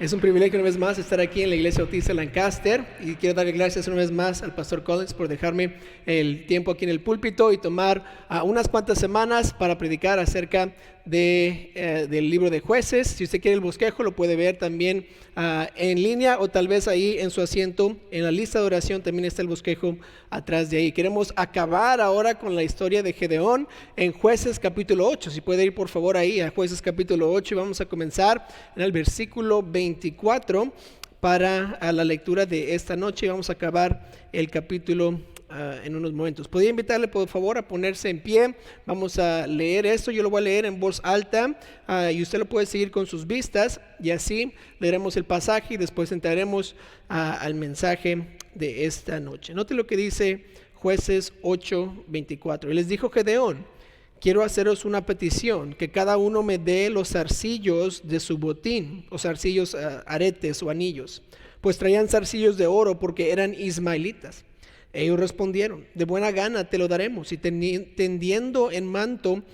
Es un privilegio una vez más estar aquí en la Iglesia Bautista Lancaster y quiero darle gracias una vez más al Pastor Collins por dejarme el tiempo aquí en el púlpito y tomar unas cuantas semanas para predicar acerca del libro de Jueces. Si usted quiere el bosquejo lo puede ver también en línea o tal vez ahí en su asiento. En la lista de oración también está el bosquejo atrás de ahí. Queremos acabar ahora con la historia de Gedeón en Jueces capítulo 8. Si puede ir por favor ahí a Jueces capítulo 8 y vamos a comenzar en el versículo 24 para la lectura de esta noche. Vamos a acabar el capítulo en unos momentos. ¿Podría invitarle por favor a ponerse en pie? Vamos a leer esto. Yo lo voy a leer en voz alta y usted lo puede seguir con sus vistas y así leeremos el pasaje y después entraremos al mensaje de esta noche. Note lo que dice Jueces 8:24. Y les dijo Gedeón: quiero haceros una petición, que cada uno me dé los zarcillos de su botín, los zarcillos, aretes o anillos, pues traían zarcillos de oro porque eran ismaelitas. Ellos respondieron: de buena gana te lo daremos. Y tendiendo en manto,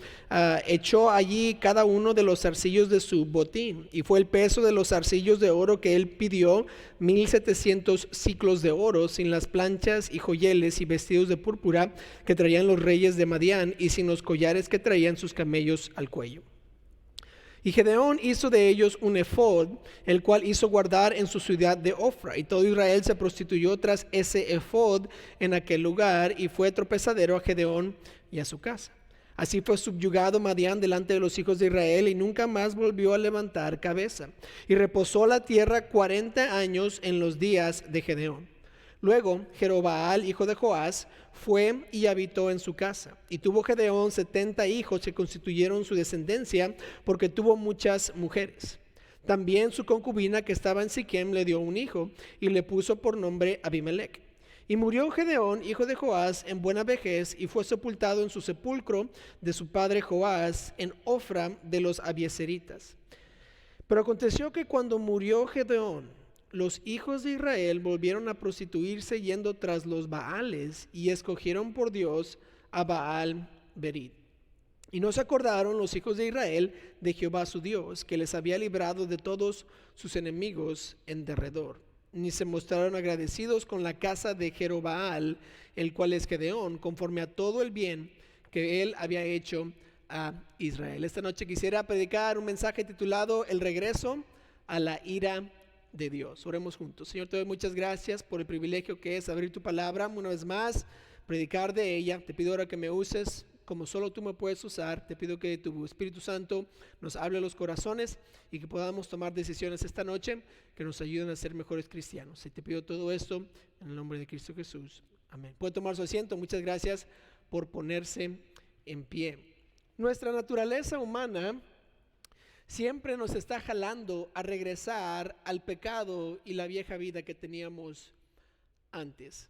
echó allí cada uno de los zarcillos de su botín. Y fue el peso de los zarcillos de oro que él pidió, 1700 siclos de oro, sin las planchas y joyeles y vestidos de púrpura que traían los reyes de Madián, y sin los collares que traían sus camellos al cuello. Y Gedeón hizo de ellos un efod, el cual hizo guardar en su ciudad de Ofra. Y todo Israel se prostituyó tras ese efod en aquel lugar, y fue tropezadero a Gedeón y a su casa. Así fue subyugado Madián delante de los hijos de Israel, y nunca más volvió a levantar cabeza. Y reposó la tierra 40 años en los días de Gedeón. Luego Jerobaal, hijo de Joás, fue y habitó en su casa. Y tuvo Gedeón 70 hijos que constituyeron su descendencia, porque tuvo muchas mujeres. También su concubina que estaba en Siquem le dio un hijo, y le puso por nombre Abimelech. Y murió Gedeón, hijo de Joás, en buena vejez, y fue sepultado en su sepulcro de su padre Joás, en Ofra de los Abieseritas. Pero aconteció que cuando murió Gedeón, los hijos de Israel volvieron a prostituirse yendo tras los Baales, y escogieron por Dios a Baal Berit. Y no se acordaron los hijos de Israel de Jehová su Dios, que les había librado de todos sus enemigos en derredor, ni se mostraron agradecidos con la casa de Jerobaal, el cual es Gedeón, conforme a todo el bien que él había hecho a Israel. Esta noche quisiera predicar un mensaje titulado El regreso a la ira de Dios. Oremos juntos. Señor, te doy muchas gracias por el privilegio que es abrir tu palabra una vez más, predicar de ella. Te pido ahora que me uses como solo tú me puedes usar. Te pido que tu Espíritu Santo nos hable a los corazones y que podamos tomar decisiones esta noche que nos ayuden a ser mejores cristianos. Y te pido todo esto en el nombre de Cristo Jesús. Amén. Puede tomar su asiento. Muchas gracias por ponerse en pie. Nuestra naturaleza humana siempre nos está jalando a regresar al pecado y la vieja vida que teníamos antes.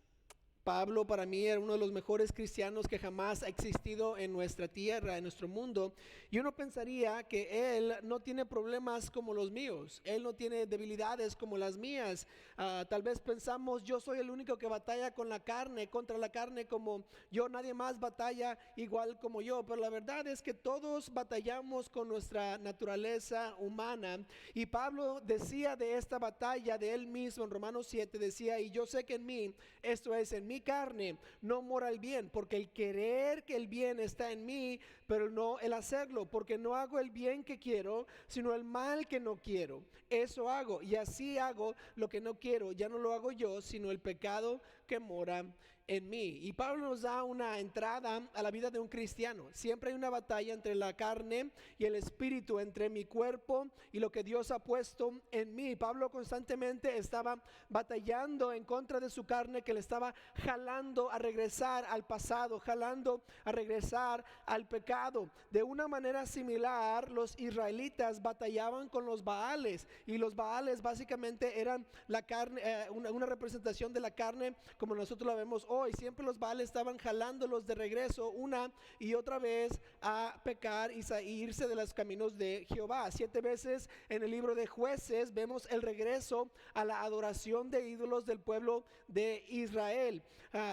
Pablo para mí era uno de los mejores cristianos que jamás ha existido en nuestra tierra, en nuestro mundo. Y uno pensaría que él no tiene problemas como los míos, él no tiene debilidades como las mías. Tal vez pensamos, yo soy el único que batalla con la carne, contra la carne como yo, nadie más batalla igual como yo. Pero la verdad es que todos batallamos con nuestra naturaleza humana. Y Pablo decía de esta batalla de él mismo en Romanos 7, decía: y yo sé que en mí, esto es en mi carne, no mora el bien, porque el querer que el bien está en mí, pero no el hacerlo, porque no hago el bien que quiero, sino el mal que no quiero. Eso hago, y así hago lo que no quiero. Ya no lo hago yo, sino el pecado que mora en mí. Y Pablo nos da una entrada a la vida de un cristiano. Siempre hay una batalla entre la carne y el espíritu, entre mi cuerpo y lo que Dios ha puesto en mí. Pablo constantemente estaba batallando en contra de su carne, que le estaba jalando a regresar al pasado, jalando a regresar al pecado. De una manera similar, los israelitas batallaban con los Baales, y los Baales básicamente eran la carne, una representación de la carne como nosotros la vemos hoy. Siempre los Baales estaban jalándolos de regreso una y otra vez a pecar y irse de los caminos de Jehová. 7 veces en el libro de Jueces vemos el regreso a la adoración de ídolos del pueblo de Israel.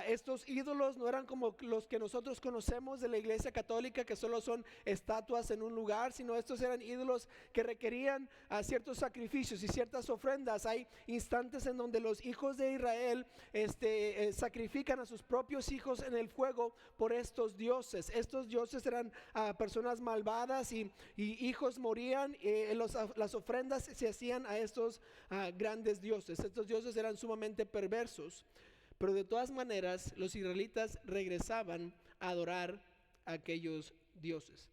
Estos ídolos no eran como los que nosotros conocemos de la iglesia católica, que solo son estatuas en un lugar, sino estos eran ídolos que requerían ciertos sacrificios y ciertas ofrendas. Hay instantes en donde los hijos de Israel sacrifican a sus propios hijos en el fuego por estos dioses. Estos dioses eran personas malvadas y hijos morían. Las ofrendas se hacían a estos grandes dioses. Estos dioses eran sumamente perversos. Pero de todas maneras, los israelitas regresaban a adorar a aquellos dioses.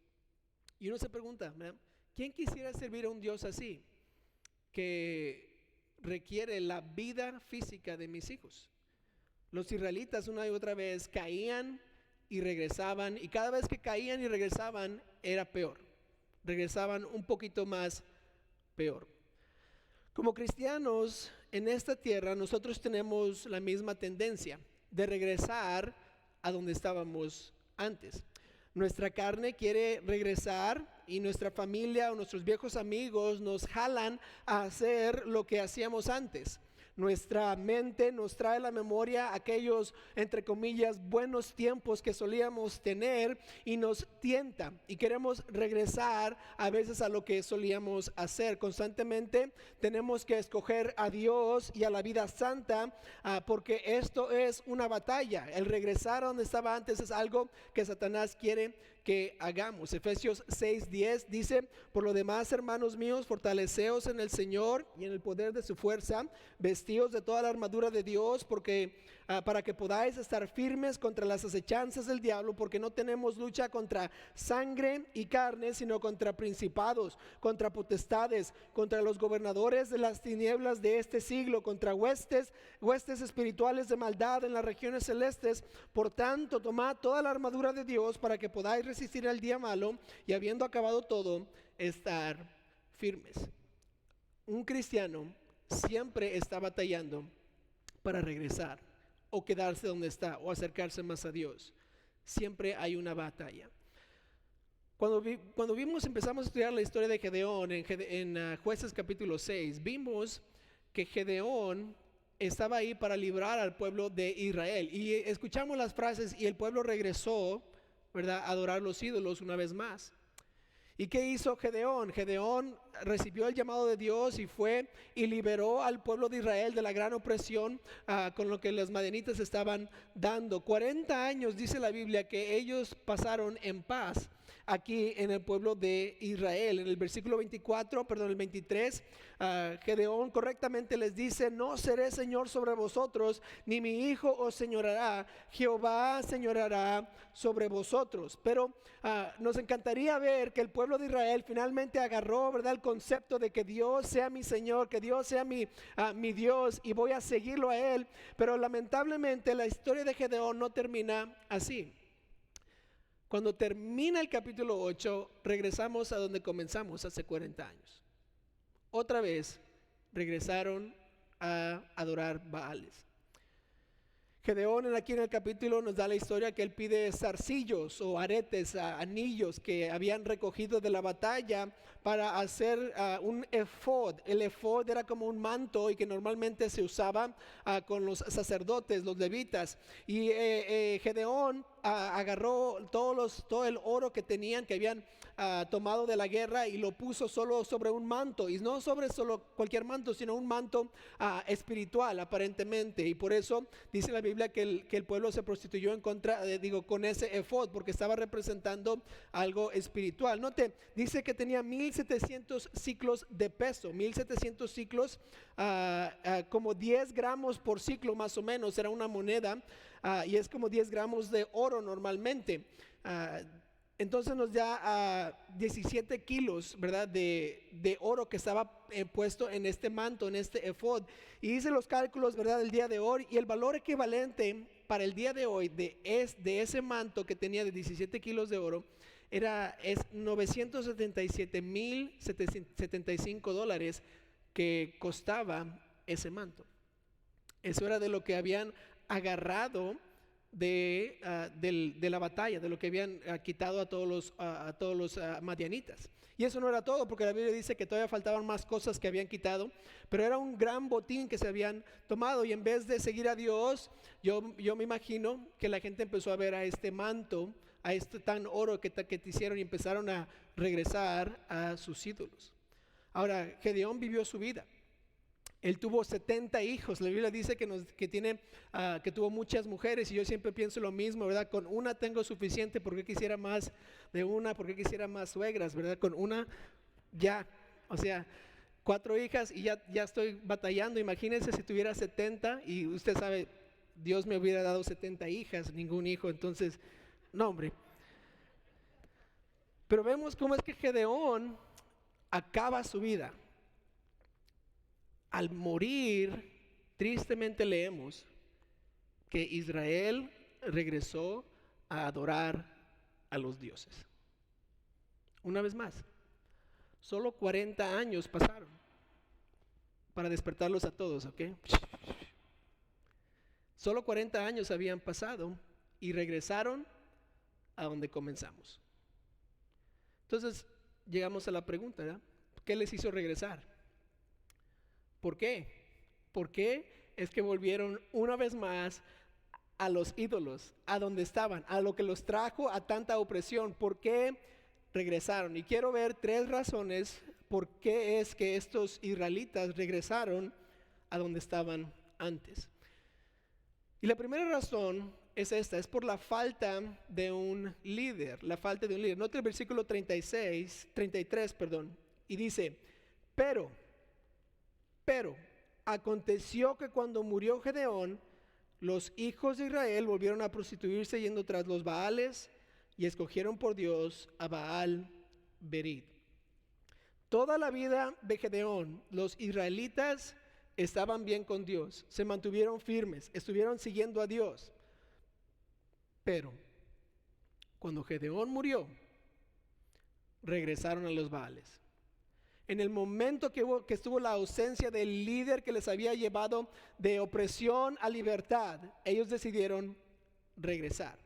Y uno se pregunta, ¿quién quisiera servir a un Dios así, que requiere la vida física de mis hijos? Los israelitas una y otra vez caían y regresaban, y cada vez que caían y regresaban era peor. Regresaban un poquito más peor. Como cristianos en esta tierra, nosotros tenemos la misma tendencia de regresar a donde estábamos antes. Nuestra carne quiere regresar y nuestra familia o nuestros viejos amigos nos jalan a hacer lo que hacíamos antes. Nuestra mente nos trae a la memoria aquellos, entre comillas, buenos tiempos que solíamos tener y nos tienta y queremos regresar a veces a lo que solíamos hacer. Constantemente tenemos que escoger a Dios y a la vida santa porque esto es una batalla. El regresar a donde estaba antes es algo que Satanás quiere que hagamos. Efesios 6:10 dice: por lo demás, hermanos míos, fortaleceos en el Señor y en el poder de su fuerza, vestidos de toda la armadura de Dios, porque para que podáis estar firmes contra las acechanzas del diablo, porque no tenemos lucha contra sangre y carne, sino contra principados, contra potestades, contra los gobernadores de las tinieblas de este siglo, contra huestes espirituales de maldad en las regiones celestes. Por tanto, tomad toda la armadura de Dios para que podáis resistir al día malo y, habiendo acabado todo, estar firmes. Un cristiano siempre está batallando para regresar o quedarse donde está o acercarse más a Dios. Siempre hay una batalla. Cuando empezamos a estudiar la historia de Gedeón en Jueces capítulo 6, vimos que Gedeón estaba ahí para librar al pueblo de Israel. Y escuchamos las frases: y el pueblo regresó, ¿verdad?, a adorar los ídolos una vez más. ¿Y qué hizo Gedeón? Gedeón recibió el llamado de Dios y fue y liberó al pueblo de Israel de la gran opresión con lo que los madianitas estaban dando. 40 años dice la Biblia que ellos pasaron en paz aquí en el pueblo de Israel. En el versículo el 23, Gedeón correctamente les dice: no seré señor sobre vosotros, ni mi hijo os señorará, Jehová señorará sobre vosotros. Pero nos encantaría ver que el pueblo de Israel finalmente agarró, ¿verdad?, el concepto de que Dios sea mi Señor, que Dios sea mi Dios y voy a seguirlo a Él. Pero lamentablemente la historia de Gedeón no termina así. Cuando termina el capítulo 8, regresamos a donde comenzamos hace 40 años. Otra vez regresaron a adorar Baales. Gedeón aquí en el capítulo nos da la historia que él pide zarcillos o aretes, anillos que habían recogido de la batalla para hacer un efod. El efod era como un manto y que normalmente se usaba con los sacerdotes, los levitas. Y Gedeón agarró todo el oro que tenían, que habían tomado de la guerra, y lo puso solo sobre un manto, y no sobre solo cualquier manto, sino un manto espiritual aparentemente. Y por eso dice la Biblia que el pueblo se prostituyó con ese efod, porque estaba representando algo espiritual. Note, dice que tenía 1700 ciclos de peso. 1700 ciclos, como 10 gramos por ciclo más o menos, era una moneda, y es como 10 gramos de oro normalmente. Entonces nos da 17 kilos, ¿verdad?, de oro que estaba puesto en este manto, en este efod. Y hice los cálculos, ¿verdad?, del día de hoy, y el valor equivalente para el día de hoy de ese manto que tenía de 17 kilos de oro es $977,075 que costaba ese manto. Eso era de lo que habían agarrado de la batalla, de lo que habían quitado a todos los madianitas. Y eso no era todo, porque la Biblia dice que todavía faltaban más cosas que habían quitado, pero era un gran botín que se habían tomado. Y en vez de seguir a Dios, yo me imagino que la gente empezó a ver a este manto a este tan oro que te hicieron y empezaron a regresar a sus ídolos. Ahora, Gedeón vivió su vida. Él tuvo 70 hijos. La Biblia dice que tuvo muchas mujeres, y yo siempre pienso lo mismo, ¿verdad? Con una tengo suficiente, ¿por qué quisiera más de una? ¿Por qué quisiera más suegras, verdad? Con una ya, o sea, 4 hijas y ya estoy batallando. Imagínense si tuviera 70 y usted sabe, Dios me hubiera dado 70 hijas, ningún hijo, entonces, no, hombre. Pero vemos cómo es que Gedeón acaba su vida. Al morir, tristemente leemos que Israel regresó a adorar a los dioses. Una vez más, solo 40 años pasaron para despertarlos a todos, ¿ok? Solo 40 años habían pasado y regresaron a donde comenzamos. Entonces, llegamos a la pregunta, ¿verdad? ¿Qué les hizo regresar? ¿Por qué? ¿Por qué es que volvieron una vez más a los ídolos, a donde estaban, a lo que los trajo a tanta opresión? ¿Por qué regresaron? Y quiero ver 3 razones por qué es que estos israelitas regresaron a donde estaban antes. Y la primera razón es esta, es por la falta de un líder, la falta de un líder. Nota el versículo 33, y dice, pero aconteció que cuando murió Gedeón, los hijos de Israel volvieron a prostituirse yendo tras los Baales y escogieron por Dios a Baal Berid. Toda la vida de Gedeón, los israelitas estaban bien con Dios, se mantuvieron firmes, estuvieron siguiendo a Dios. Pero cuando Gedeón murió, regresaron a los Baales. En el momento que estuvo la ausencia del líder que les había llevado de opresión a libertad, ellos decidieron regresar.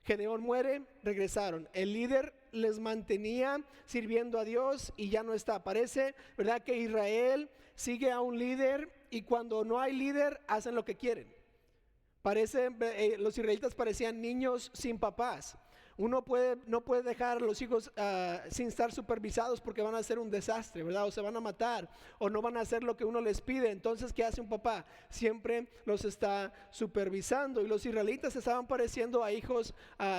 Gedeón muere, regresaron. El líder les mantenía sirviendo a Dios y ya no está. Parece, ¿verdad?, que Israel sigue a un líder y cuando no hay líder hacen lo que quieren. Los israelitas parecían niños sin papás. Uno no puede dejar a los hijos sin estar supervisados porque van a hacer un desastre, ¿verdad? O se van a matar o no van a hacer lo que uno les pide. Entonces, ¿qué hace un papá? Siempre los está supervisando. Y los israelitas estaban pareciendo a hijos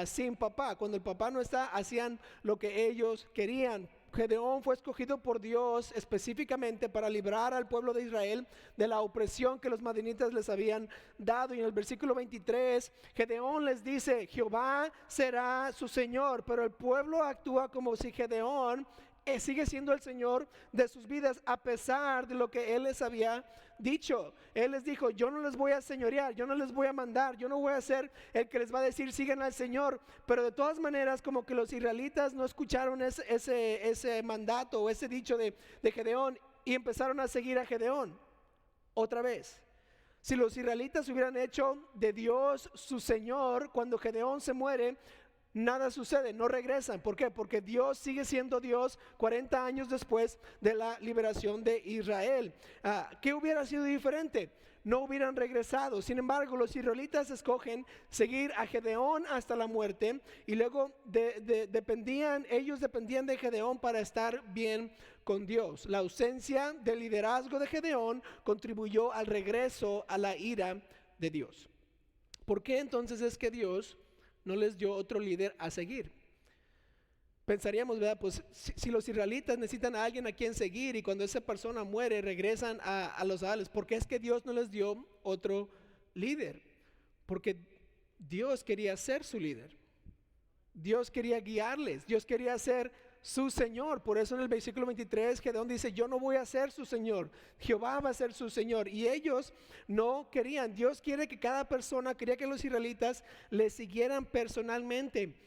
sin papá. Cuando el papá no está, hacían lo que ellos querían. Gedeón fue escogido por Dios específicamente para librar al pueblo de Israel de la opresión que los madianitas les habían dado. Y en el versículo 23, Gedeón les dice, Jehová será su Señor, pero el pueblo actúa como si Gedeón sigue siendo el Señor de sus vidas a pesar de lo que Él les había dicho. Él les dijo, yo no les voy a señorear, yo no les voy a mandar, yo no voy a ser el que les va a decir sigan al Señor. Pero de todas maneras, como que los israelitas no escucharon ese mandato o ese dicho de Gedeón y empezaron a seguir a Gedeón otra vez. Si los israelitas hubieran hecho de Dios su Señor, cuando Gedeón se muere, nada sucede, no regresan. ¿Por qué? Porque Dios sigue siendo Dios 40 años después de la liberación de Israel. ¿Qué hubiera sido diferente? No hubieran regresado. Sin embargo, los israelitas escogen seguir a Gedeón hasta la muerte y luego ellos dependían de Gedeón para estar bien con Dios. La ausencia del liderazgo de Gedeón contribuyó al regreso a la ira de Dios. ¿Por qué entonces es que Dios no les dio otro líder a seguir? Pensaríamos, ¿verdad? Pues si los israelitas necesitan a alguien a quien seguir y cuando esa persona muere regresan a los Baales, ¿por qué es que Dios no les dio otro líder? Porque Dios quería ser su líder. Dios quería guiarles, Dios quería ser su Señor. Por eso en el versículo 23 Gedeón dice, yo no voy a ser su Señor, Jehová va a ser su Señor. Y ellos no querían. Dios quiere que cada persona, quería que los israelitas le siguieran personalmente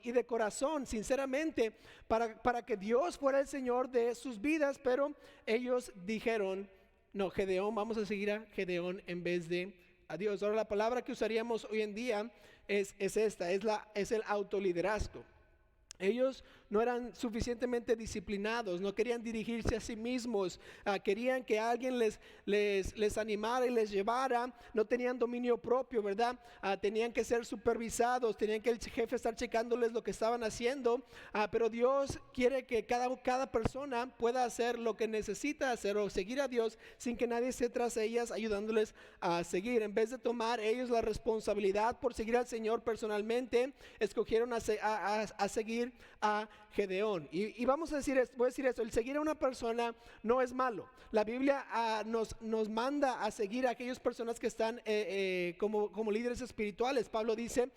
y de corazón, sinceramente, para que Dios fuera el Señor de sus vidas. Pero ellos dijeron, no, Gedeón, vamos a seguir a Gedeón en vez de a Dios. Ahora la palabra que usaríamos hoy en día es esta, es el autoliderazgo. Ellos no eran suficientemente disciplinados, no querían dirigirse a sí mismos, querían que alguien les animara y les llevara, no tenían dominio propio, ¿verdad? Tenían que ser supervisados, tenían que el jefe estar checándoles lo que estaban haciendo, pero Dios quiere que cada persona pueda hacer lo que necesita hacer o seguir a Dios sin que nadie esté tras ellas ayudándoles a seguir. En vez de tomar ellos la responsabilidad por seguir al Señor personalmente, escogieron a seguir a Gedeón. Y vamos a decir esto, voy a decir esto: el seguir a una persona no es malo. La Biblia nos manda a seguir a aquellas personas que están como líderes espirituales. Pablo dice,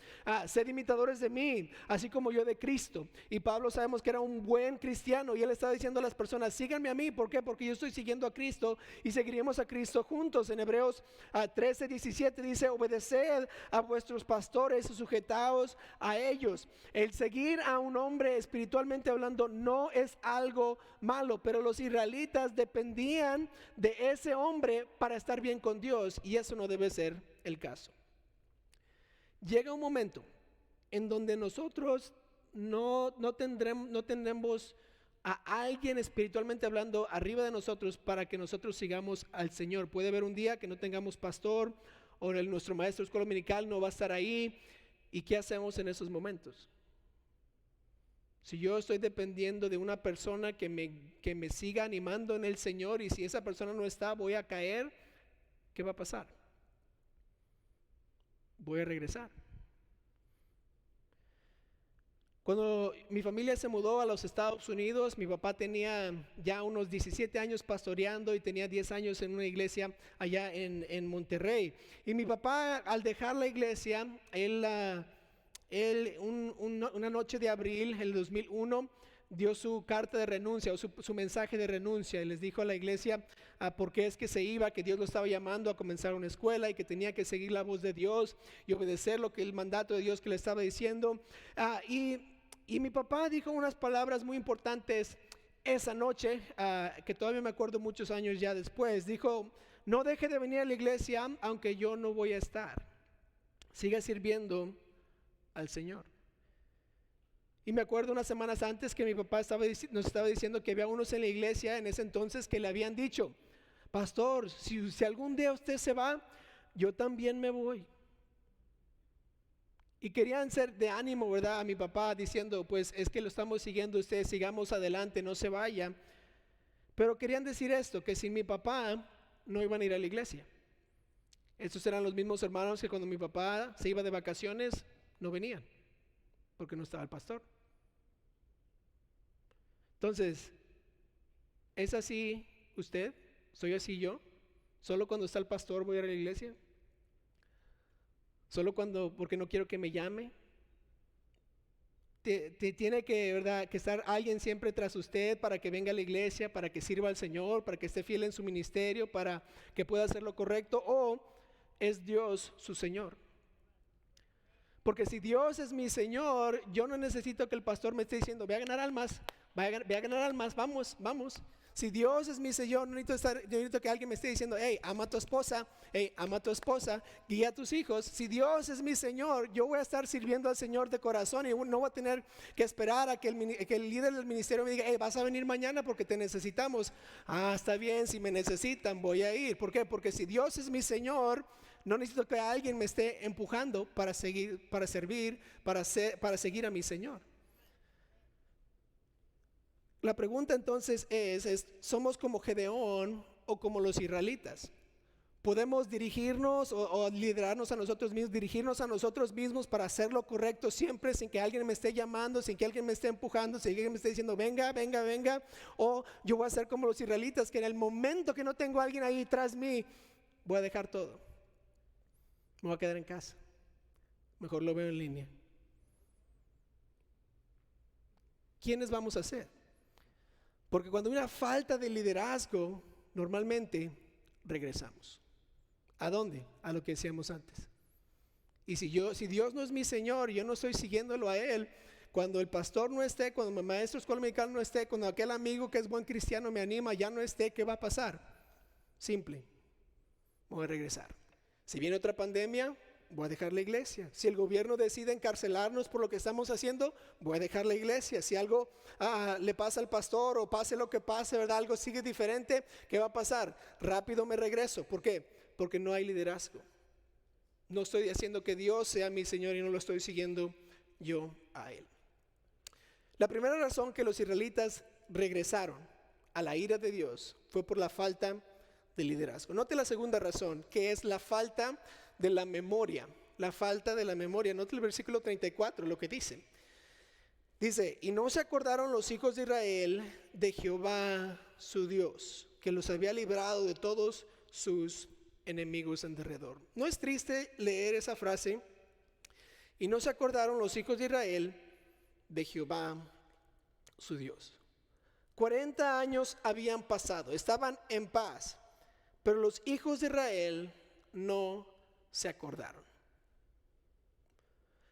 sed imitadores de mí, así como yo de Cristo. Y Pablo sabemos que era un buen cristiano, y él estaba diciendo a las personas: síganme a mí. ¿Por qué? Porque yo estoy siguiendo a Cristo y seguiremos a Cristo juntos. En Hebreos 13:17 dice: obedeced a vuestros pastores y sujetaos a ellos. El seguir a un hombre espiritualmente hablando no es algo malo, pero los israelitas dependían de ese hombre para estar bien con Dios, y eso no debe ser el caso. Llega un momento en donde nosotros no tendremos a alguien espiritualmente hablando arriba de nosotros para que nosotros sigamos al Señor. Puede haber un día que no tengamos pastor, o nuestro maestro de escuela dominical no va a estar ahí. ¿Y qué hacemos en esos momentos? Si yo estoy dependiendo de una persona que me siga animando en el Señor, y si esa persona no está, voy a caer, ¿qué va a pasar? Voy a regresar. Cuando mi familia se mudó a los Estados Unidos, mi papá tenía ya unos 17 años pastoreando y tenía 10 años en una iglesia allá en Monterrey. Y mi papá, al dejar la iglesia, una noche de abril, el 2001, dio su carta de renuncia, o su mensaje de renuncia, y les dijo a la iglesia por qué es que se iba, que Dios lo estaba llamando a comenzar una escuela y que tenía que seguir la voz de Dios y obedecer el mandato de Dios que le estaba diciendo. Y mi papá dijo unas palabras muy importantes esa noche, que todavía me acuerdo muchos años ya después. Dijo: no deje de venir a la iglesia aunque yo no voy a estar, siga sirviendo al Señor. Y me acuerdo unas semanas antes que mi papá nos estaba diciendo que había unos en la iglesia en ese entonces que le habían dicho: pastor, si algún día usted se va, yo también me voy. Y querían ser de ánimo, ¿verdad?, a mi papá, diciendo: pues es que lo estamos siguiendo usted, sigamos adelante, no se vaya. Pero querían decir esto, que sin mi papá no iban a ir a la iglesia. Estos eran los mismos hermanos que cuando mi papá se iba de vacaciones no venían, porque no estaba el pastor. Entonces, ¿es así usted? ¿Soy así yo? ¿Solo cuando está el pastor voy a ir a la iglesia? ¿Solo porque no quiero que me llame? Tiene que, ¿verdad?, que estar alguien siempre tras usted para que venga a la iglesia, para que sirva al Señor, para que esté fiel en su ministerio, para que pueda hacer lo correcto. ¿O es Dios su Señor? Porque si Dios es mi Señor, yo no necesito que el pastor me esté diciendo: ve a ganar almas, ve a ganar almas, vamos. Si Dios es mi Señor, yo necesito que alguien me esté diciendo: hey, ama a tu esposa, guía a tus hijos. Si Dios es mi Señor, yo voy a estar sirviendo al Señor de corazón, y no voy a tener que esperar a que el líder del ministerio me diga: hey, vas a venir mañana porque te necesitamos. Está bien, si me necesitan voy a ir. ¿Por qué? Porque si Dios es mi Señor, no necesito que alguien me esté empujando para servir, para seguir a mi Señor. La pregunta entonces es: ¿somos como Gedeón o como los israelitas? ¿Podemos dirigirnos o liderarnos a nosotros mismos, dirigirnos a nosotros mismos para hacer lo correcto siempre, sin que alguien me esté llamando, sin que alguien me esté empujando, sin que alguien me esté diciendo: venga? O yo voy a ser como los israelitas, que en el momento que no tengo a alguien ahí tras mí, voy a dejar todo, me voy a quedar en casa, mejor lo veo en línea. ¿Quiénes vamos a ser? Porque cuando hay una falta de liderazgo, normalmente regresamos. ¿A dónde? A lo que decíamos antes. Y si Dios no es mi Señor y yo no estoy siguiéndolo a Él, cuando el pastor no esté, cuando mi maestro de escuela dominical no esté, cuando aquel amigo que es buen cristiano me anima ya no esté, ¿qué va a pasar? Simple, voy a regresar. Si viene otra pandemia, voy a dejar la iglesia. Si el gobierno decide encarcelarnos por lo que estamos haciendo, voy a dejar la iglesia. Si algo le pasa al pastor o pase lo que pase, ¿verdad? Algo sigue diferente, ¿qué va a pasar? Rápido me regreso. ¿Por qué? Porque no hay liderazgo. No estoy haciendo que Dios sea mi Señor y no lo estoy siguiendo yo a Él. La primera razón que los israelitas regresaron a la ira de Dios fue por la falta de liderazgo. Note la segunda razón, que es la falta de la memoria. La falta de la memoria. Note el versículo 34, lo que dice. Dice, y no se acordaron los hijos de Israel de Jehová su Dios, que los había librado de todos sus enemigos en derredor. ¿No es triste leer esa frase? Y no se acordaron los hijos de Israel de Jehová su Dios. 40 años habían pasado, estaban en paz, pero los hijos de Israel no se acordaron.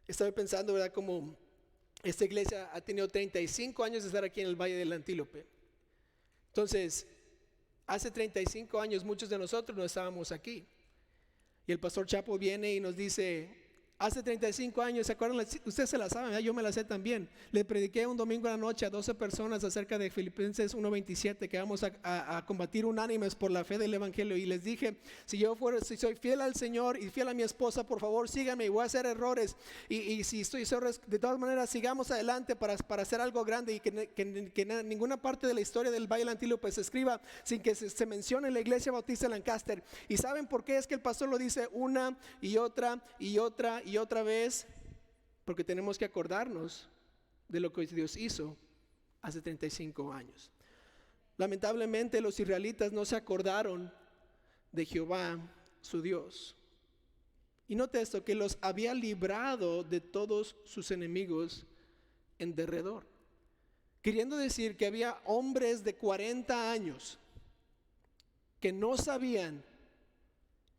Estaba pensando, ¿verdad? Como esta iglesia ha tenido 35 años de estar aquí en el Valle del Antílope. Entonces, hace 35 años muchos de nosotros no estábamos aquí. Y el pastor Chapo viene y nos dice, hace 35 años, ¿se acuerdan? Ustedes se la saben, ¿eh? Yo me la sé también. Le prediqué un domingo a la noche a 12 personas acerca de Filipenses 1:27, que vamos a combatir unánimes por la fe del evangelio. Y les dije, si soy fiel al Señor y fiel a mi esposa, por favor síganme y voy a hacer errores. Y si estoy de todas maneras, sigamos adelante para hacer algo grande y que ninguna parte de la historia del Valle del Antílope se escriba sin que se mencione la Iglesia Bautista Lancaster. ¿Y saben por qué es que el pastor lo dice una y otra y otra y otra vez? Porque tenemos que acordarnos de lo que Dios hizo hace 35 años. Lamentablemente los israelitas no se acordaron de Jehová su Dios. Y note esto, que los había librado de todos sus enemigos en derredor. Queriendo decir que había hombres de 40 años que no sabían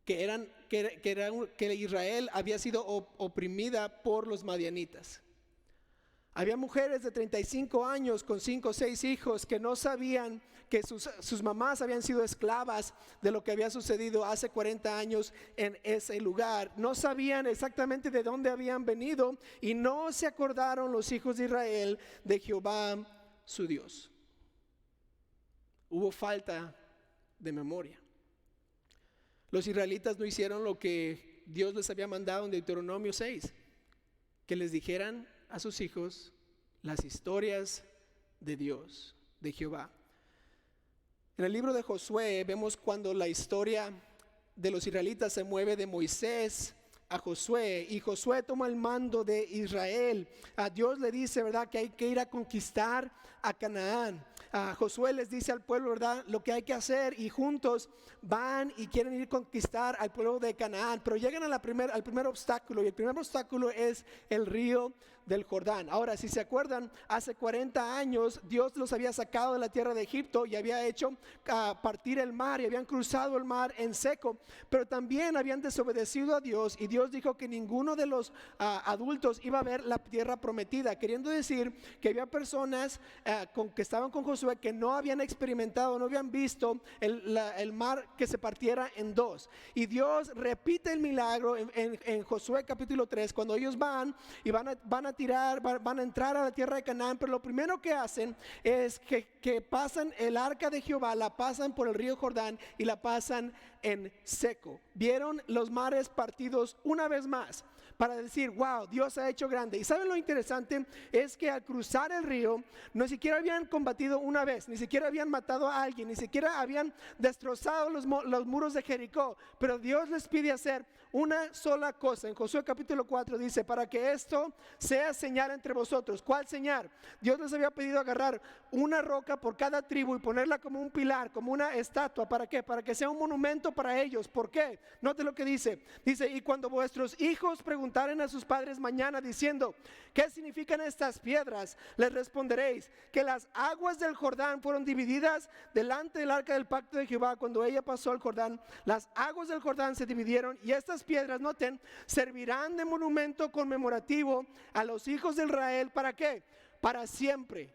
que Israel había sido oprimida por los madianitas. Había mujeres de 35 años con 5 o 6 hijos que no sabían que sus mamás habían sido esclavas de lo que había sucedido hace 40 años en ese lugar. No sabían exactamente de dónde habían venido y no se acordaron los hijos de Israel de Jehová su Dios. Hubo falta de memoria. Los israelitas no hicieron lo que Dios les había mandado en Deuteronomio 6, que les dijeran a sus hijos las historias de Dios, de Jehová. En el libro de Josué vemos cuando la historia de los israelitas se mueve de Moisés a Josué, y Josué toma el mando de Israel. A Dios le dice, ¿verdad?, que hay que ir a conquistar a Canaán. Josué les dice al pueblo, ¿verdad?, lo que hay que hacer, y juntos van y quieren ir a conquistar al pueblo de Canaán, pero llegan al primer obstáculo, y el primer obstáculo es el río del Jordán. Ahora, si se acuerdan, hace 40 años Dios los había sacado de la tierra de Egipto y había hecho partir el mar, y habían cruzado el mar en seco, pero también habían desobedecido a Dios, y Dios dijo que ninguno de los adultos iba a ver la tierra prometida, queriendo decir que había personas que estaban con Josué que no habían experimentado, no habían visto el mar que se partiera en dos. Y Dios repite el milagro en Josué capítulo 3, cuando ellos van y van a entrar a la tierra de Canaán, pero lo primero que hacen es que pasan el arca de Jehová, la pasan por el río Jordán y la pasan en seco. Vieron los mares partidos una vez más para decir, wow, Dios ha hecho grande. Y saben lo interesante es que al cruzar el río no siquiera habían combatido una vez, ni siquiera habían matado a alguien, ni siquiera habían destrozado los muros de Jericó, pero Dios les pide hacer una sola cosa. En Josué capítulo 4 dice, para que esto sea señal entre vosotros. ¿Cuál señal? Dios les había pedido agarrar una roca por cada tribu y ponerla como un pilar, como una estatua. ¿Para qué? Para que sea un monumento para ellos. ¿Por qué? Note lo que dice. Dice, y cuando vuestros hijos preguntaren a sus padres mañana diciendo, ¿qué significan estas piedras? Les responderéis que las aguas del Jordán fueron divididas delante del arca del pacto de Jehová. Cuando ella pasó al Jordán, las aguas del Jordán se dividieron, y estas piedras, noten, servirán de monumento conmemorativo a los hijos de Israel. ¿Para qué? Para siempre.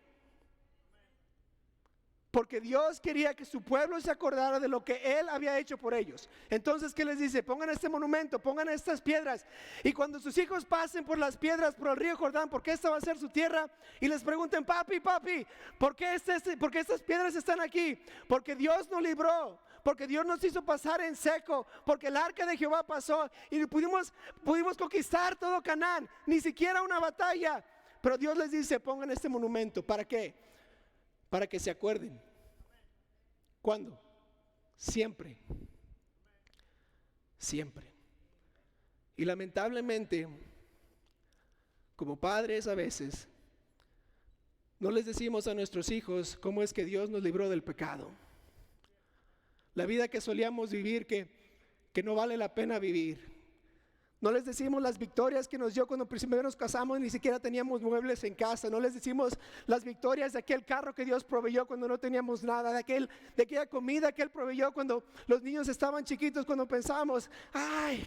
porque Dios quería que su pueblo se acordara de lo que Él había hecho por ellos. Entonces, ¿qué les dice? Pongan este monumento, pongan estas piedras, y cuando sus hijos pasen por las piedras, por el río Jordán, porque esta va a ser su tierra, y les pregunten: papi, ¿por qué estas piedras están aquí? Porque Dios nos libró, porque Dios nos hizo pasar en seco, porque el arca de Jehová pasó y pudimos conquistar todo Canaán, ni siquiera una batalla. Pero Dios les dice: pongan este monumento. ¿Para qué? Para que se acuerden. ¿Cuándo? Siempre. Siempre. Y lamentablemente, como padres a veces, no les decimos a nuestros hijos cómo es que Dios nos libró del pecado. La vida que solíamos vivir, que no vale la pena vivir. No les decimos las victorias que nos dio cuando primero nos casamos, ni siquiera teníamos muebles en casa. No les decimos las victorias de aquel carro que Dios proveyó cuando no teníamos nada, de aquella comida que Él proveyó cuando los niños estaban chiquitos, cuando pensábamos: ay,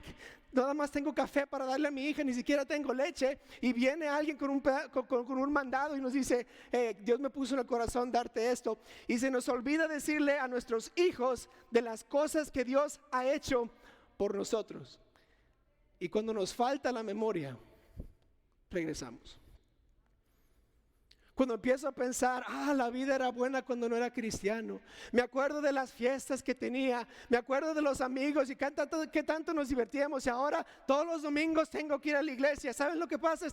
nada más tengo café para darle a mi hija, ni siquiera tengo leche. Y viene alguien con un mandado y nos dice: Dios me puso en el corazón darte esto. Y se nos olvida decirle a nuestros hijos de las cosas que Dios ha hecho por nosotros. Y cuando nos falta la memoria, regresamos. Cuando empiezo a pensar: la vida era buena cuando no era cristiano. Me acuerdo de las fiestas que tenía, me acuerdo de los amigos y qué tanto nos divertíamos. Y ahora todos los domingos tengo que ir a la iglesia. ¿Saben lo que pasa?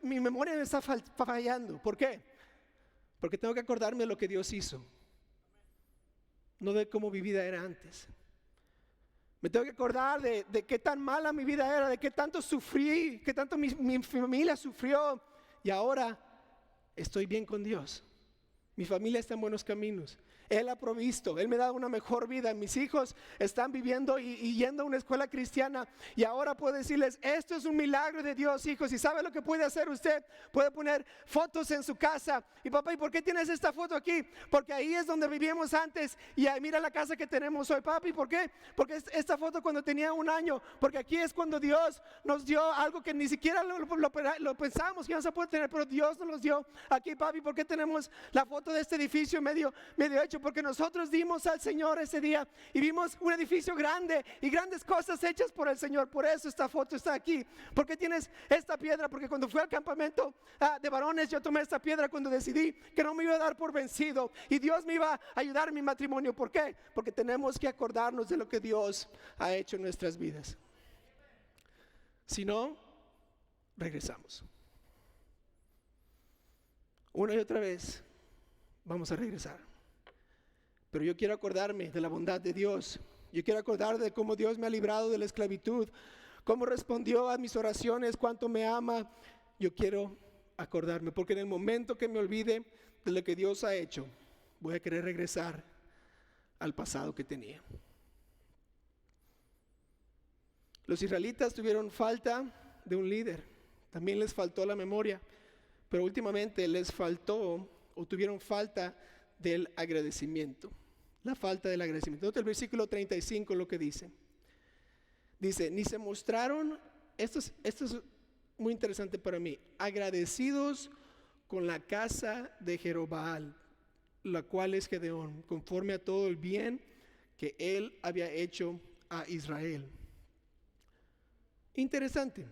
Mi memoria me está fallando. ¿Por qué? Porque tengo que acordarme de lo que Dios hizo, no de cómo mi vida era antes. Me tengo que acordar de qué tan mala mi vida era, de qué tanto sufrí, qué tanto mi familia sufrió. Y ahora estoy bien con Dios. Mi familia está en buenos caminos. Él ha provisto, Él me da una mejor vida. Mis hijos están viviendo y yendo a una escuela cristiana. Y ahora puedo decirles: esto es un milagro de Dios, hijos. ¿Y sabe lo que puede hacer usted? Puede poner fotos en su casa. Y papá, ¿y por qué tienes esta foto aquí? Porque ahí es donde vivíamos antes. Y ahí mira la casa que tenemos hoy. Papi, ¿por qué? Porque esta foto cuando tenía 1 año. Porque aquí es cuando Dios nos dio algo que ni siquiera lo pensábamos que íbamos a poder tener, pero Dios nos los dio aquí. Papi, ¿por qué tenemos la foto de este edificio medio hecho? Porque nosotros dimos al Señor ese día y vimos un edificio grande y grandes cosas hechas por el Señor. Por eso esta foto está aquí. ¿Por qué tienes esta piedra? Porque cuando fui al campamento de varones, yo tomé esta piedra cuando decidí que no me iba a dar por vencido y Dios me iba a ayudar en mi matrimonio. ¿Por qué? Porque tenemos que acordarnos de lo que Dios ha hecho en nuestras vidas. Si no, regresamos. Una y otra vez vamos a regresar. Pero yo quiero acordarme de la bondad de Dios. Yo quiero acordarme de cómo Dios me ha librado de la esclavitud, cómo respondió a mis oraciones, cuánto me ama. Yo quiero acordarme, porque en el momento que me olvide de lo que Dios ha hecho, voy a querer regresar al pasado que tenía. Los israelitas tuvieron falta de un líder. También les faltó la memoria, pero últimamente les faltó o tuvieron falta del agradecimiento. La falta del agradecimiento. Nota el versículo 35 lo que dice. Dice: ni se mostraron, esto es muy interesante para mí, agradecidos con la casa de Jerobbaal, la cual es Gedeón, conforme a todo el bien que él había hecho a Israel. Interesante.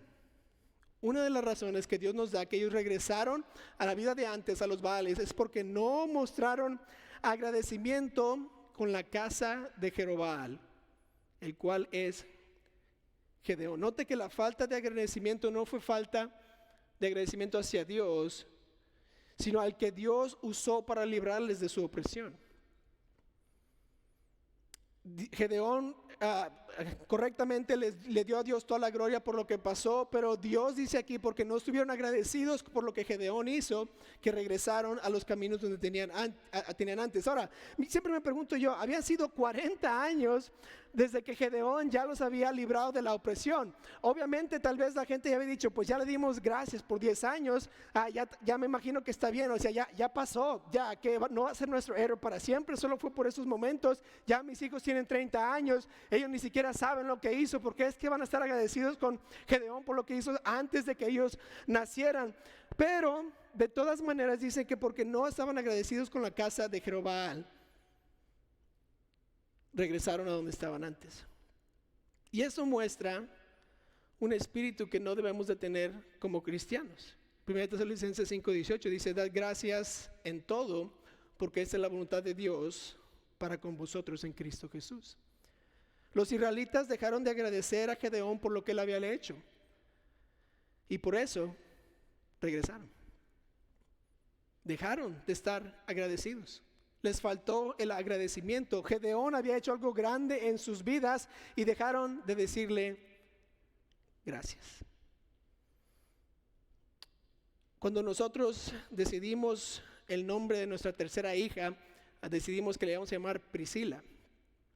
Una de las razones que Dios nos da que ellos regresaron a la vida de antes, a los Baales, es porque no mostraron agradecimiento con la casa de Jerobbaal, el cual es Gedeón. Note que la falta de agradecimiento no fue falta de agradecimiento hacia Dios, sino al que Dios usó para librarles de su opresión. Gedeón correctamente le dio a Dios toda la gloria por lo que pasó, pero Dios dice aquí, porque no estuvieron agradecidos por lo que Gedeón hizo, que regresaron a los caminos donde tenían antes. Ahora, siempre me pregunto yo, habían sido 40 años desde que Gedeón ya los había librado de la opresión. Obviamente tal vez la gente ya había dicho, pues ya le dimos gracias por 10 años, ya me imagino que está bien, o sea, ya pasó, ya que no va a ser nuestro héroe para siempre, solo fue por esos momentos. Ya mis hijos tienen 30 años, ellos ni siquiera siquiera saben lo que hizo. ¿Por qué es que van a estar agradecidos con Gedeón por lo que hizo antes de que ellos nacieran? Pero de todas maneras dicen que porque no estaban agradecidos con la casa de Jerobbaal, regresaron a donde estaban antes. Y eso muestra un espíritu que no debemos de tener como cristianos. 1 Tesalonicenses 5:18 dice: dad gracias en todo, porque esta es la voluntad de Dios para con vosotros en Cristo Jesús. Los israelitas dejaron de agradecer a Gedeón por lo que él había hecho, y por eso regresaron. Dejaron de estar agradecidos. Les faltó el agradecimiento. Gedeón había hecho algo grande en sus vidas y dejaron de decirle gracias. Cuando nosotros decidimos el nombre de nuestra tercera hija, decidimos que le íbamos a llamar Priscila.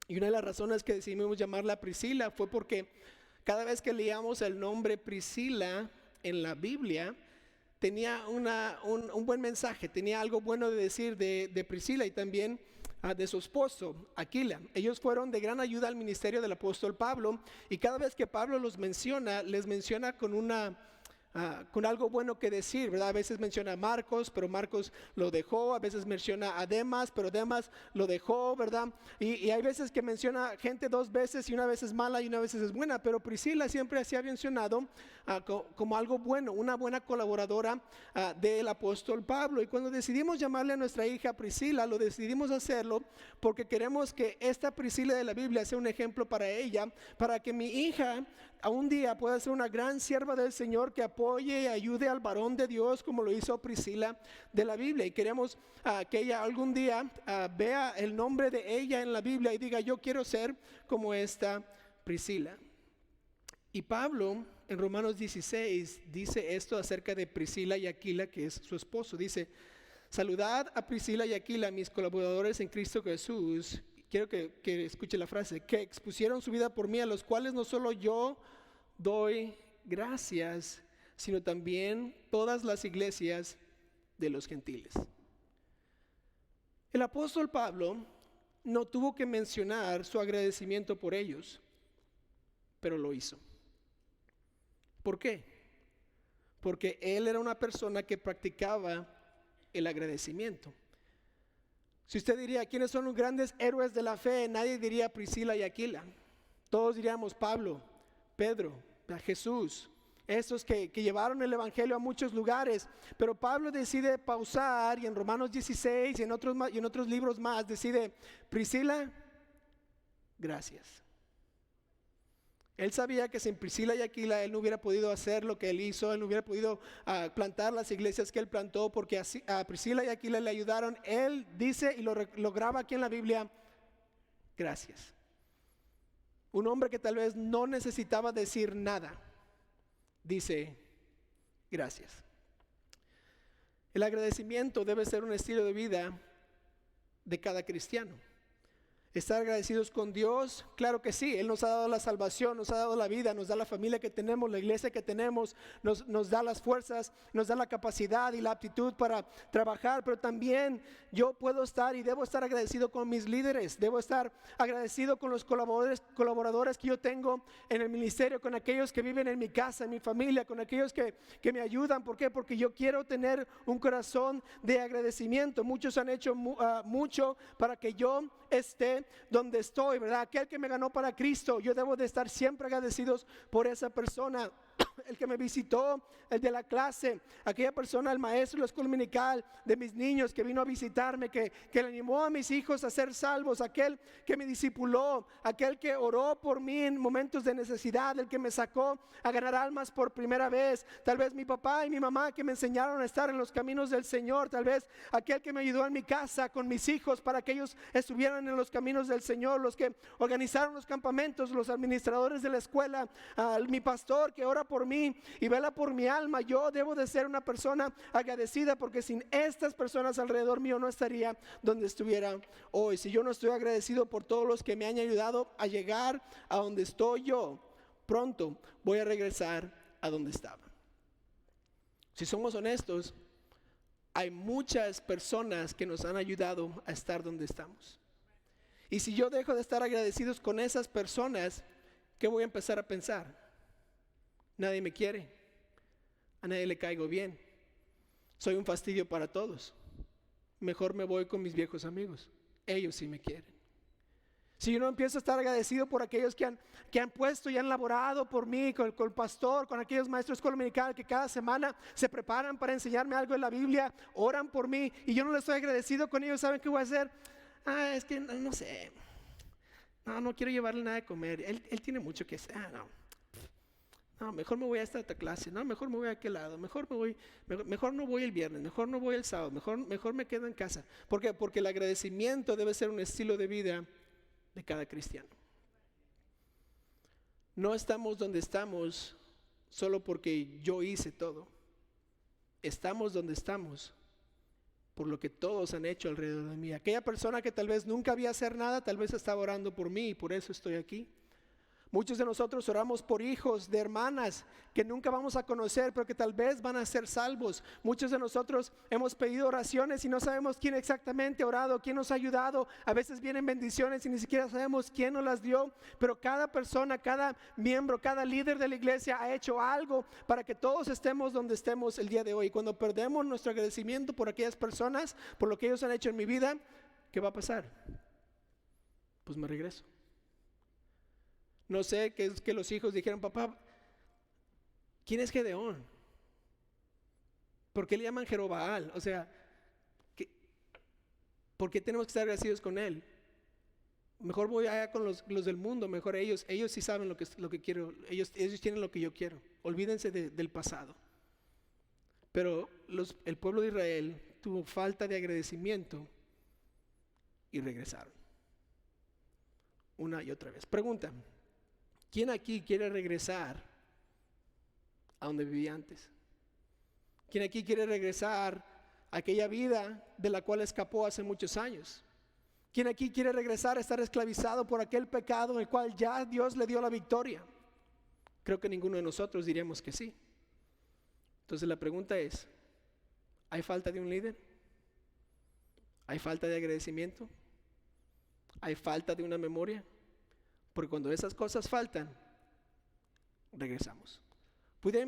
Y una de las razones que decidimos llamarla Priscila fue porque cada vez que leíamos el nombre Priscila en la Biblia, tenía un buen mensaje, tenía algo bueno de decir de Priscila y también de su esposo Aquila. Ellos fueron de gran ayuda al ministerio del apóstol Pablo, y cada vez que Pablo los menciona, les menciona con algo bueno que decir, ¿verdad? A veces menciona a Marcos, pero Marcos lo dejó. A veces menciona a Demas, pero Demas lo dejó, ¿verdad? Y hay veces que menciona gente dos veces, y una vez es mala y una vez es buena. Pero Priscila siempre se ha mencionado como algo bueno, una buena colaboradora del apóstol Pablo. Y cuando decidimos llamarle a nuestra hija Priscila, lo decidimos hacerlo porque queremos que esta Priscila de la Biblia sea un ejemplo para ella, para que mi hija a un día pueda ser una gran sierva del Señor que apoye y ayude al varón de Dios como lo hizo Priscila de la Biblia. Y queremos que ella algún día vea el nombre de ella en la Biblia y diga: yo quiero ser como esta Priscila. Y Pablo en Romanos 16 dice esto acerca de Priscila y Aquila, que es su esposo. Dice: saludad a Priscila y Aquila, mis colaboradores en Cristo Jesús. Quiero que escuche la frase: que expusieron su vida por mí, a los cuales no solo yo doy gracias, sino también todas las iglesias de los gentiles. El apóstol Pablo no tuvo que mencionar su agradecimiento por ellos, pero lo hizo. ¿Por qué? Porque él era una persona que practicaba el agradecimiento. Si usted diría quiénes son los grandes héroes de la fe, nadie diría Priscila y Aquila. Todos diríamos Pablo, Pedro, Jesús, estos que llevaron el evangelio a muchos lugares. Pero Pablo decide pausar, y en Romanos 16 y en otros libros más decide: Priscila, gracias. Él sabía que sin Priscila y Aquila él no hubiera podido hacer lo que él hizo, él no hubiera podido plantar las iglesias que él plantó, porque a Priscila y Aquila le ayudaron. Él dice, y lo graba aquí en la Biblia: gracias. Un hombre que tal vez no necesitaba decir nada, dice gracias. El agradecimiento debe ser un estilo de vida de cada cristiano. ¿Estar agradecidos con Dios? Claro que sí. Él nos ha dado la salvación, nos ha dado la vida, nos da la familia que tenemos, la iglesia que tenemos, nos da las fuerzas, nos da la capacidad y la aptitud para trabajar. Pero también yo puedo estar y debo estar agradecido con mis líderes, debo estar agradecido con los colaboradores que yo tengo en el ministerio, con aquellos que viven en mi casa, en mi familia, con aquellos que me ayudan. ¿Por qué? Porque yo quiero tener un corazón de agradecimiento. Muchos han hecho mucho para que yo esté donde estoy, ¿verdad? Aquel que me ganó para Cristo, yo debo de estar siempre agradecidos por esa persona. El que me visitó, el de la clase, aquella persona, el maestro de la escuela dominical de mis niños que vino a visitarme, que le animó a mis hijos a ser salvos, aquel que me discipuló, aquel que oró por mí en momentos de necesidad, el que me sacó a ganar almas por primera vez, tal vez mi papá y mi mamá que me enseñaron a estar en los caminos del Señor, tal vez aquel que me ayudó en mi casa con mis hijos para que ellos estuvieran en los caminos del Señor, los que organizaron los campamentos, los administradores de la escuela, mi pastor que ora por mí y vela por mi alma. Yo debo de ser una persona agradecida, porque sin estas personas alrededor mío no estaría donde estuviera hoy. Si yo no estoy agradecido por todos los que me han ayudado a llegar a donde estoy yo, pronto voy a regresar a donde estaba. Si somos honestos, hay muchas personas que nos han ayudado a estar donde estamos. Y si yo dejo de estar agradecidos con esas personas, ¿qué voy a empezar a pensar? Nadie me quiere, a nadie le caigo bien, soy un fastidio para todos. Mejor me voy con mis viejos amigos, ellos sí me quieren. Si yo no empiezo a estar agradecido por aquellos que han puesto y han laborado por mí, con el pastor, con aquellos maestros de escuela dominical que cada semana se preparan para enseñarme algo de la Biblia, oran por mí y yo no les estoy agradecido con ellos, ¿saben qué voy a hacer? Es que no sé, no quiero llevarle nada de comer, él tiene mucho que hacer, no, mejor me voy a esta otra clase, no, mejor me voy a aquel lado, mejor no voy el viernes, mejor no voy el sábado, mejor me quedo en casa. ¿Por qué? Porque el agradecimiento debe ser un estilo de vida de cada cristiano. No estamos donde estamos solo porque yo hice todo. Estamos donde estamos por lo que todos han hecho alrededor de mí. Aquella persona que tal vez nunca había hacer nada, tal vez estaba orando por mí y por eso estoy aquí. Muchos de nosotros oramos por hijos de hermanas que nunca vamos a conocer, pero que tal vez van a ser salvos. Muchos de nosotros hemos pedido oraciones y no sabemos quién exactamente ha orado, quién nos ha ayudado. A veces vienen bendiciones y ni siquiera sabemos quién nos las dio. Pero cada persona, cada miembro, cada líder de la iglesia ha hecho algo para que todos estemos donde estemos el día de hoy. Cuando perdemos nuestro agradecimiento por aquellas personas, por lo que ellos han hecho en mi vida, ¿qué va a pasar? Pues me regreso. No sé, que es que los hijos dijeron, papá, ¿quién es Gedeón? ¿Por qué le llaman Jerobaal? O sea, ¿por qué tenemos que estar agradecidos con él? Mejor voy allá con los del mundo, mejor ellos sí saben lo que quiero, ellos tienen lo que yo quiero. Olvídense del pasado. Pero el pueblo de Israel tuvo falta de agradecimiento y regresaron. Una y otra vez. Pregunta. ¿Quién aquí quiere regresar a donde vivía antes? ¿Quién aquí quiere regresar a aquella vida de la cual escapó hace muchos años? ¿Quién aquí quiere regresar a estar esclavizado por aquel pecado en el cual ya Dios le dio la victoria? Creo que ninguno de nosotros diríamos que sí. Entonces la pregunta es, ¿hay falta de un líder? ¿Hay falta de agradecimiento? ¿Hay falta de una memoria? Porque cuando esas cosas faltan, regresamos.